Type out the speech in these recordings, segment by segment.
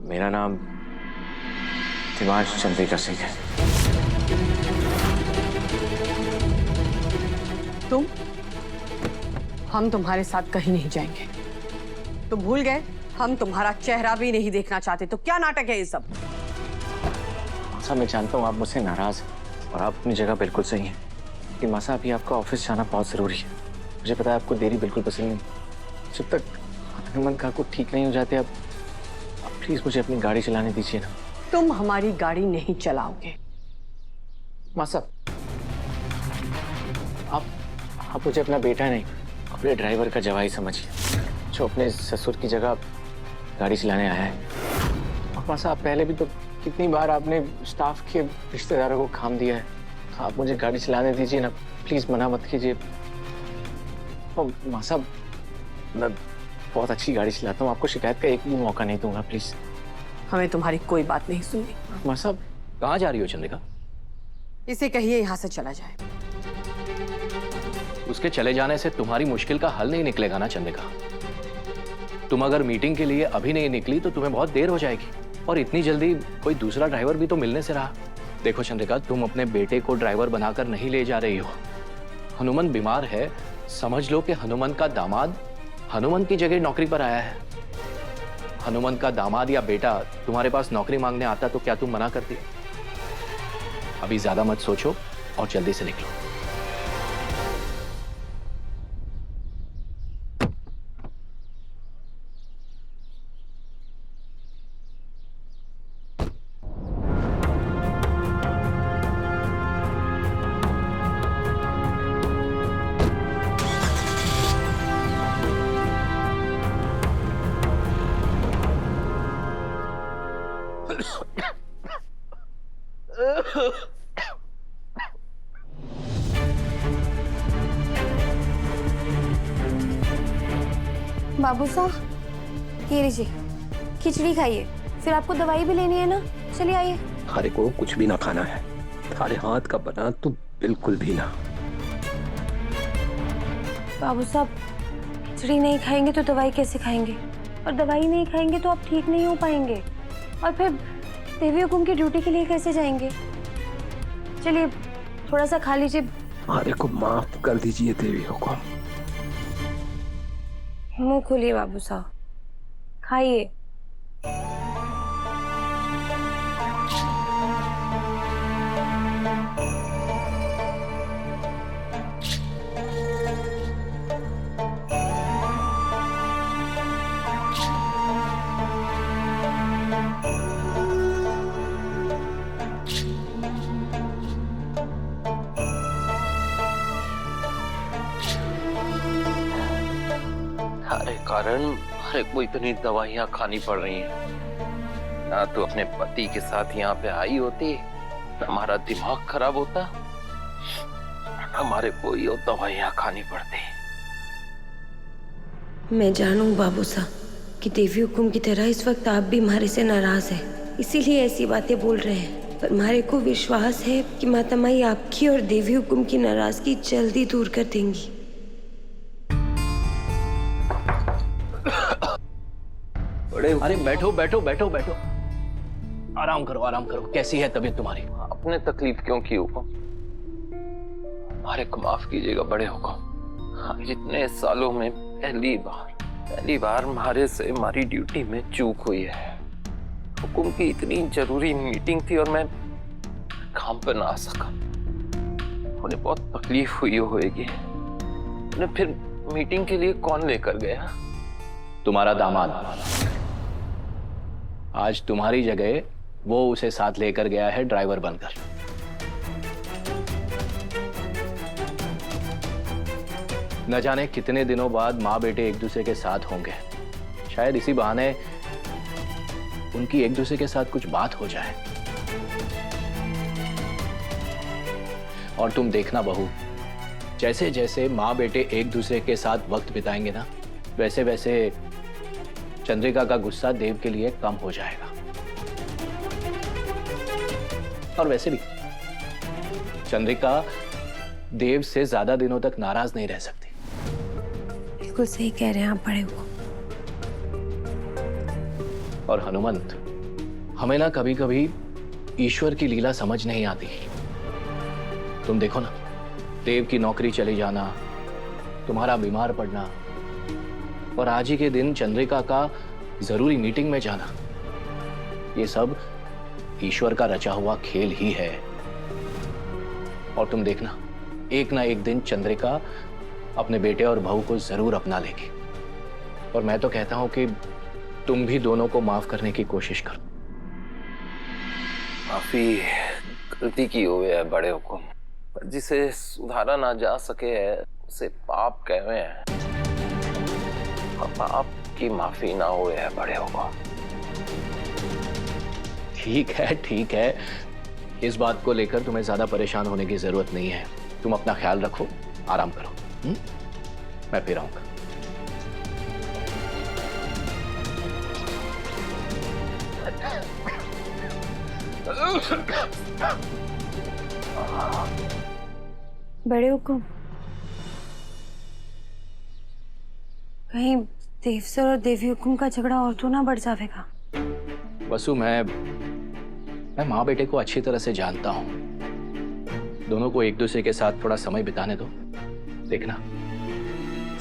मेरा नाम दिमाश चंद्रिका सिंह है। तुम? हम तुम्हारे साथ कहीं नहीं जाएंगे। तुम भूल गए हम तुम्हारा चेहरा भी नहीं देखना चाहते। तो क्या नाटक है ये सब? मासा, मैं जानता हूँ आप मुझसे नाराज हैं और आप अपनी जगह बिल्कुल सही हैं, लेकिन मासा अभी आपका ऑफिस जाना बहुत जरूरी है। मुझे पता है आपको देरी बिल्कुल पसंद नहीं। जब तक हनुमंत काकू ठीक नहीं हो जाते आप प्लीज मुझे अपनी गाड़ी चलाने दीजिए ना। तुम हमारी गाड़ी नहीं चलाओगे। मासा, आप मुझे अपना बेटा नहीं, अपने ड्राइवर का जवाई समझिए, जो अपने ससुर की जगह गाड़ी चलाने आया है। और मासा, आप पहले भी तो कितनी बार आपने स्टाफ के रिश्तेदारों को काम दिया है। आप मुझे गाड़ी चलाने दीजिए ना, प्लीज मना मत कीजिए। और मासा, मैं बहुत अच्छी गाड़ी चलाता हूँ, आपको शिकायत का एक भी मौका नहीं दूंगा, प्लीज। हमें तुम्हारी कोई बात नहीं सुननी। मासा, कहाँ जा रही हो चंद्रिका? इसे कहिए यहाँ से चला जाए। उसके चले जाने से तुम्हारी मुश्किल का हल नहीं निकलेगा ना चंद्रिका। तुम अगर मीटिंग के लिए अभी नहीं निकली तो तुम्हें बहुत देर हो जाएगी, और इतनी जल्दी कोई दूसरा ड्राइवर भी तो मिलने से रहा। देखो चंद्रिका, तुम अपने बेटे को ड्राइवर बनाकर नहीं ले जा रही हो। हनुमंत बीमार है, समझ लो कि हनुमंत का दामाद हनुमंत की जगह नौकरी पर आया है। हनुमंत का दामाद या बेटा तुम्हारे पास नौकरी मांगने आता तो क्या तुम मना करती? अभी ज्यादा मत सोचो और जल्दी से निकलो। बाबू साहब, ये लीजिए खिचड़ी खाइए, फिर आपको दवाई भी लेनी है ना। चलिए आइए। थारे को कुछ भी ना खाना है, थारे हाथ का बना तो बिल्कुल भी ना। बाबू साहब, खिचड़ी नहीं खाएंगे तो दवाई कैसे खाएंगे, और दवाई नहीं खाएंगे तो आप ठीक नहीं हो पाएंगे, और फिर देवी हुकुम की ड्यूटी के लिए कैसे जाएंगे। चलिए थोड़ा सा खा लीजिए। थारे को माफ कर दीजिए देवी हुकुम। मुंह खोलिए बाबू साहब, खाइए। हमारे कारण हमारे को इतनी दवाइयां खानी पड़ रही हैं। ना तो अपने पति के साथ यहाँ पे आई होती, ना हमारा दिमाग खराब होता, ना हमारे को ये दवाइयां खानी पड़ती। मैं जानूं बाबू साहब कि देवी हुकुम की तरह इस वक्त आप भी हमारे से नाराज हैं, इसीलिए ऐसी बातें बोल रहे हैं, पर हमारे को विश्वास है कि माता माई आपकी और देवी हुकुम की नाराजगी जल्दी दूर कर देंगी। अरे बैठो बैठो बैठो बैठो, आराम करो आराम करो। कैसी है तबीयत तुम्हारी? आपने तकलीफ क्यों की हुकुम? हमारे को माफ कीजिएगा बड़े हुकुम। इतने सालों में पहली बार हमारे से हमारी ड्यूटी में चूक हुई है। हुकुम की इतनी जरूरी मीटिंग थी और मैं काम पर ना आ सका। उन्हें बहुत तकलीफ हुई होगी। उन्हें फिर मीटिंग के लिए कौन लेकर गया? तुम्हारा दामाद। आज तुम्हारी जगह वो उसे साथ लेकर गया है ड्राइवर बनकर। न जाने कितने दिनों बाद माँ बेटे एक दूसरे के साथ होंगे। शायद इसी बहाने उनकी एक दूसरे के साथ कुछ बात हो जाए। और तुम देखना बहू, जैसे जैसे माँ बेटे एक दूसरे के साथ वक्त बिताएंगे ना, वैसे वैसे चंद्रिका का गुस्सा देव के लिए कम हो जाएगा। और वैसे भी चंद्रिका देव से ज्यादा दिनों तक नाराज नहीं रह सकती। बिल्कुल सही कह रहे हैं आप बड़े हुकुम। और हनुमंत हमें ना कभी कभी ईश्वर की लीला समझ नहीं आती। तुम देखो ना, देव की नौकरी चले जाना, तुम्हारा बीमार पड़ना और आज ही के दिन चंद्रिका का जरूरी मीटिंग में जाना, ये सब ईश्वर का रचा हुआ खेल ही है। और तुम देखना, एक ना एक दिन चंद्रिका अपने बेटे और बहू को जरूर अपना लेगी। और मैं तो कहता हूं कि तुम भी दोनों को माफ करने की कोशिश करो। माफी गलती की हुए है बड़े हुक्म, पर जिसे सुधारा ना जा सके है उसे पाप कहवे हैं। और पाप की माफी ना हुए है बड़े हुक्म। ठीक है, इस बात को लेकर तुम्हें ज्यादा परेशान होने की जरूरत नहीं है। तुम अपना ख्याल रखो, आराम करो। मैं फिर आऊंगा। बड़े हुकुम, कहीं देव सर और देवी हुकुम का झगड़ा और तो ना बढ़ जाएगा। वसु, मैं माँ बेटे को अच्छी तरह से जानता हूं। दोनों को एक दूसरे के साथ थोड़ा समय बिताने दो। देखना,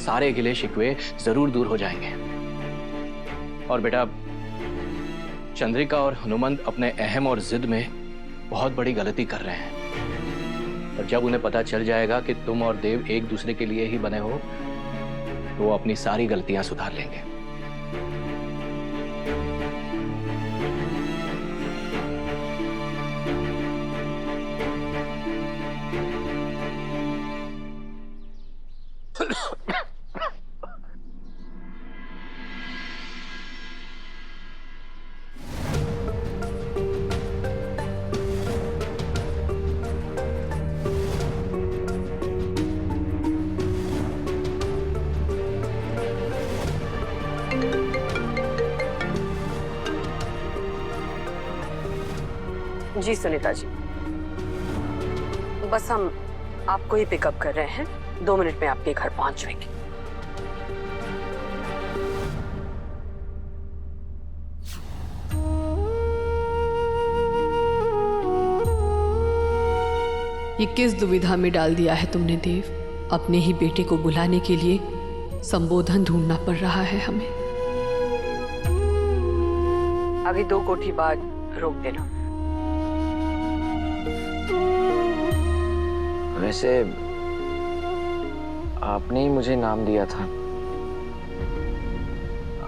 सारे गिले शिकवे जरूर दूर हो जाएंगे। और बेटा, चंद्रिका और हनुमंत अपने अहम और जिद में बहुत बड़ी गलती कर रहे हैं। और जब उन्हें पता चल जाएगा कि तुम और देव एक दूसरे के लिए ही बने हो, तो वो अपनी सारी गलतियां सुधार लेंगे। जी सुनीता जी, बस हम आपको ही पिकअप कर रहे हैं। 2 मिनट में आपके घर पहुंच जाएंगे। ये किस दुविधा में डाल दिया है तुमने देव? अपने ही बेटे को बुलाने के लिए संबोधन ढूंढना पड़ रहा है हमें। आगे 2 कोठी बाद रोक देना। वैसे आपने ही मुझे नाम दिया था,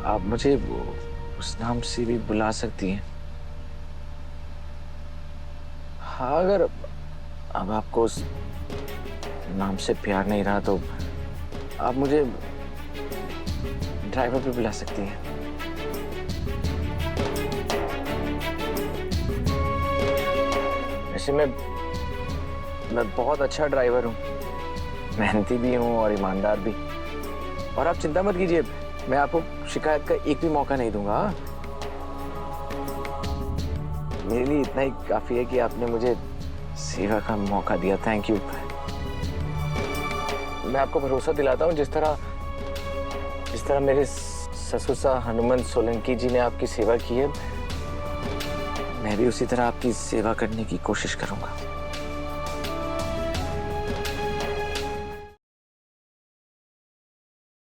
आप मुझे उस नाम से भी बुला सकती हैं। हाँ, अगर अब आपको उस नाम से प्यार नहीं रहा तो आप मुझे ड्राइवर भी बुला सकती हैं। वैसे मैं बहुत अच्छा ड्राइवर हूँ, मेहनती भी हूँ और ईमानदार भी। और आप चिंता मत कीजिए, मैं आपको शिकायत का एक भी मौका नहीं दूंगा। मेरे लिए इतना ही काफी है कि आपने मुझे सेवा का मौका दिया। Thank you. मैं आपको भरोसा दिलाता हूँ, जिस तरह मेरे ससुर साहब हनुमंत सोलंकी जी ने आपकी सेवा की है, मैं भी उसी तरह आपकी सेवा करने की कोशिश करूंगा।